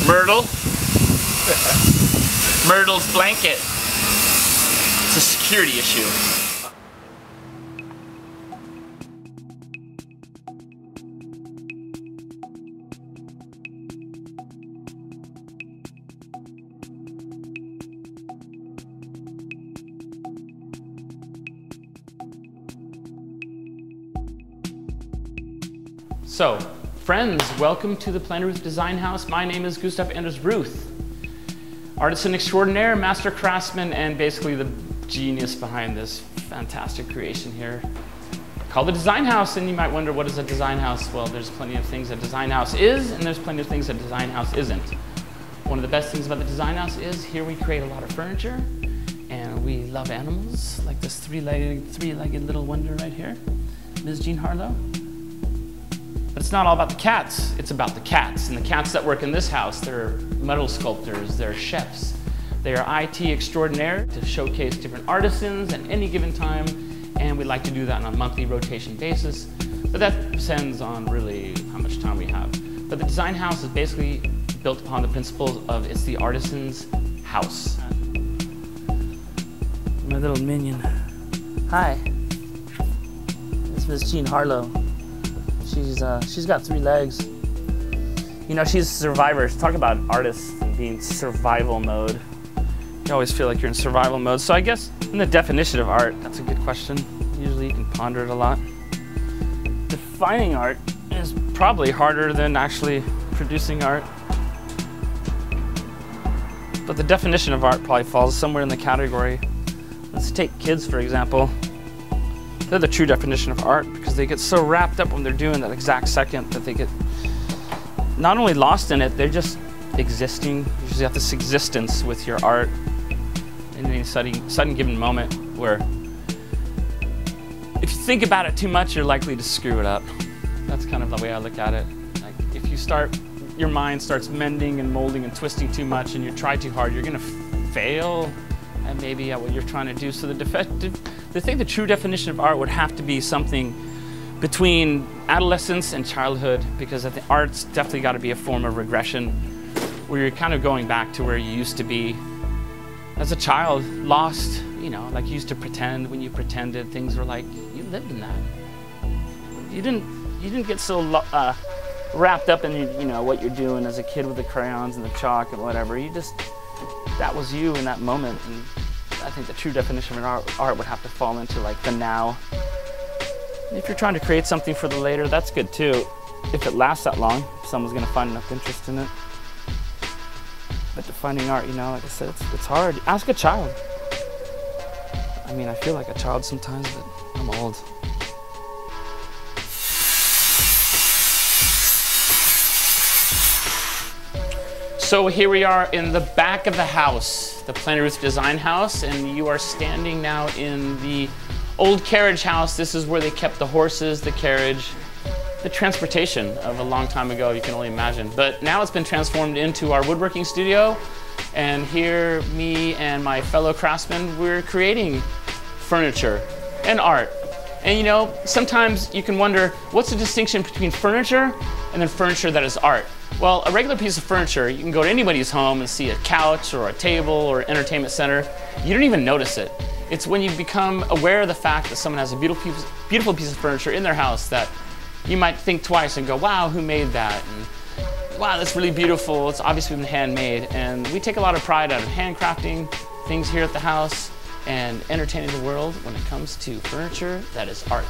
Myrtle. Myrtle's blanket. It's a security issue. So, friends, welcome to the Planet Ruth Design House. My name is Gustav Anders Ruth, artisan extraordinaire, master craftsman, and basically the genius behind this fantastic creation here called the Design House. And you might wonder, what is a design house? Well, there's plenty of things a design house is, and there's plenty of things a design house isn't. One of the best things about the Design House is here we create a lot of furniture, and we love animals, like this three-legged little wonder right here, Ms. Jean Harlow. But it's not all about the cats, it's about the cats. And the cats that work in this house, they're metal sculptors, they're chefs. They are IT extraordinaire to showcase different artisans at any given time, and we like to do that on a monthly rotation basis. But that depends on really how much time we have. But the Design House is basically built upon the principles of it's the artisan's house. My little minion. Hi, it's Ms. Jean Harlow. She's got 3 legs. You know, she's a survivor. Talk about artists and being survival mode. You always feel like you're in survival mode. So I guess in the definition of art, that's a good question. Usually you can ponder it a lot. Defining art is probably harder than actually producing art. But the definition of art probably falls somewhere in the category. Let's take kids, for example. They're the true definition of art because they get so wrapped up when they're doing that exact second that they get not only lost in it, they're just existing. You usually have this existence with your art in any sudden given moment where if you think about it too much, you're likely to screw it up. That's kind of the way I look at it. Like if your mind starts mending and molding and twisting too much and you try too hard, you're gonna fail and maybe at what you're trying to do. So the true definition of art would have to be something between adolescence and childhood, because I think art's definitely got to be a form of regression where you're kind of going back to where you used to be as a child, lost, you know, like you used to pretend. When you pretended, things were like, you lived in that. You didn't get so wrapped up in, you know, what you're doing as a kid with the crayons and the chalk and whatever. That was you in that moment. And I think the true definition of an art would have to fall into like the now. If you're trying to create something for the later, that's good too. If it lasts that long, if someone's gonna find enough interest in it. But defining art, you know, like I said, it's hard. Ask a child. I mean, I feel like a child sometimes, but I'm old. So here we are in the back of the house, the Planet Ruth Design House, and you are standing now in the old carriage house. This is where they kept the horses, the carriage, the transportation of a long time ago, you can only imagine. But now it's been transformed into our woodworking studio, and here, me and my fellow craftsmen, we're creating furniture and art. And you know, sometimes you can wonder, what's the distinction between furniture and then furniture that is art? Well, a regular piece of furniture, you can go to anybody's home and see a couch or a table or entertainment center. You don't even notice it. It's when you become aware of the fact that someone has a beautiful piece of furniture in their house that you might think twice and go, wow, who made that? And wow, that's really beautiful. It's obviously been handmade. And we take a lot of pride out of handcrafting things here at the house and entertaining the world when it comes to furniture that is art.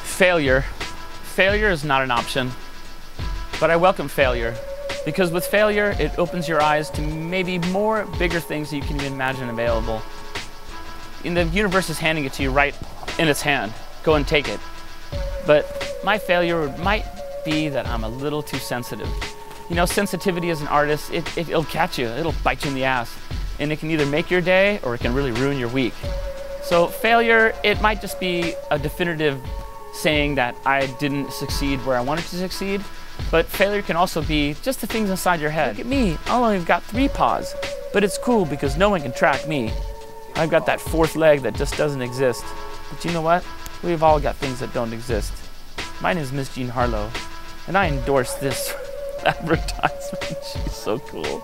Failure. Failure is not an option, but I welcome failure because with failure, it opens your eyes to maybe more bigger things that you can even imagine available. And the universe is handing it to you right in its hand. Go and take it. But my failure might be that I'm a little too sensitive. You know, sensitivity as an artist, it'll catch you, it'll bite you in the ass. And it can either make your day or it can really ruin your week. So failure, it might just be a definitive saying that I didn't succeed where I wanted to succeed, but failure can also be just the things inside your head. Look at me, I only got 3 paws, but it's cool because no one can track me. I've got that 4th leg that just doesn't exist. But you know what? We've all got things that don't exist. My name is Miss Jean Harlow, and I endorse this advertisement. She's so cool.